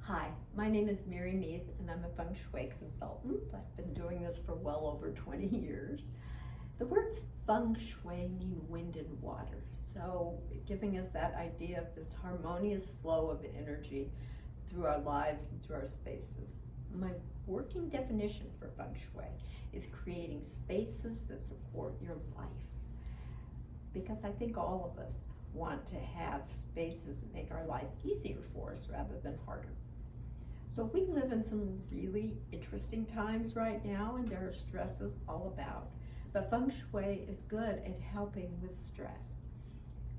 Hi, my name is Mary Mieth and I'm a Feng Shui consultant. I've been doing this for well over 20 years. The words Feng Shui mean wind and water, so giving us that idea of this harmonious flow of energy through our lives and through our spaces. My working definition for Feng Shui is creating spaces that support your life, because I think all of us want to have spaces that make our life easier for us rather than harder. So we live in some really interesting times right now, and there are stresses all about. But Feng Shui is good at helping with stress.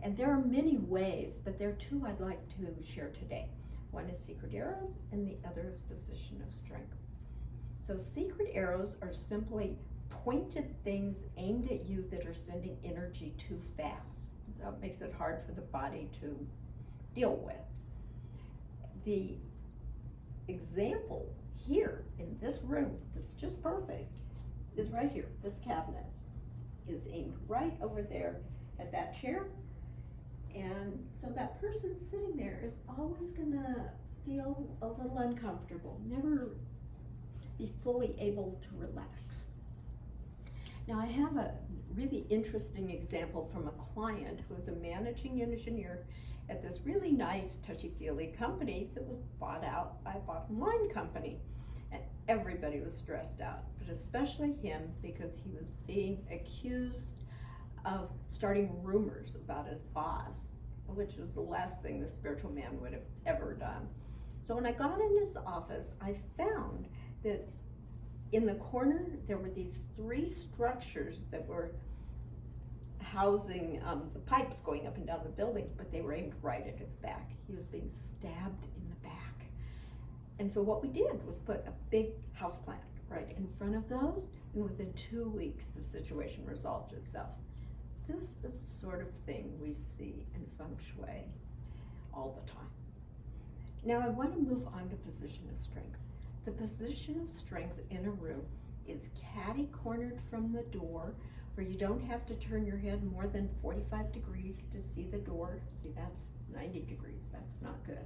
And there are many ways, but there are two I'd like to share today. One is secret arrows, and the other is position of strength. So secret arrows are simply pointed things aimed at you that are sending energy too fast. So it makes it hard for the body to deal with. The example here in this room that's just perfect is right here. This cabinet is aimed right over there at that chair, and so that person sitting there is always gonna feel a little uncomfortable, never be fully able to relax. Now I have a really interesting example from a client who was a managing engineer at this really nice touchy-feely company that was bought out by a bottom line company. And everybody was stressed out, but especially him, because he was being accused of starting rumors about his boss, which was the last thing the spiritual man would have ever done. So when I got in his office, I found that in the corner there were these three structures that were housing the pipes going up and down the building, but they were aimed right at his back. He was being stabbed in the back. And so what we did was put a big houseplant right in front of those, and within 2 weeks the situation resolved itself. This is the sort of thing we see in Feng Shui all the time. Now I want to move on to position of strength. The position of strength in a room is catty-cornered from the door, where you don't have to turn your head more than 45 degrees to see the door. See, that's 90 degrees, that's not good.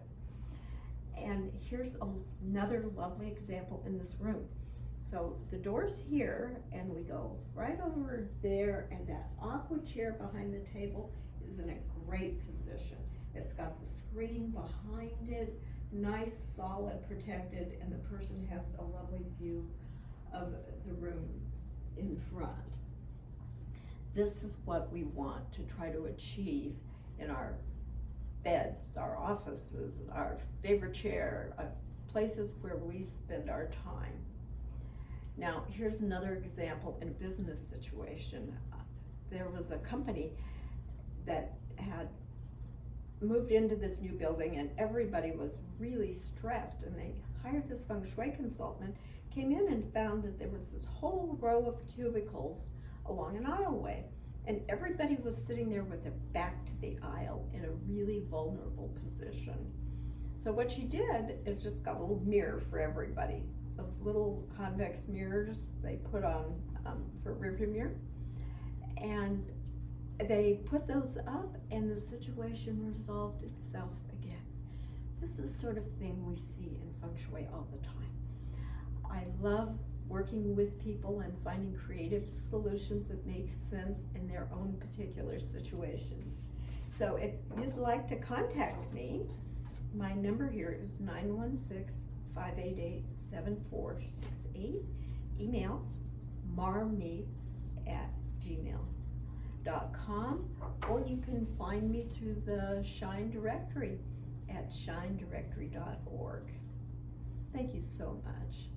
And here's another lovely example in this room. So the door's here, and we go right over there, and that aqua chair behind the table is in a great position. It's got the screen behind it, nice, solid, protected, and the person has a lovely view of the room in front. This is what we want to try to achieve in our beds, our offices, our favorite chair, places where we spend our time. Now, here's another example in a business situation. There was a company that had moved into this new building, and everybody was really stressed, and they hired this Feng Shui consultant, came in and found that there was this whole row of cubicles along an aisleway, and everybody was sitting there with their back to the aisle in a really vulnerable position. So what she did is just got a little mirror for everybody. Those little convex mirrors they put on for rearview mirror, and they put those up, and the situation resolved itself again. This is the sort of thing we see in Feng Shui all the time. I love working with people and finding creative solutions that make sense in their own particular situations. So if you'd like to contact me, my number here is 916-588-7468. Email marmieth@gmail.com, or you can find me through the Shine directory at shinedirectory.org. Thank you so much.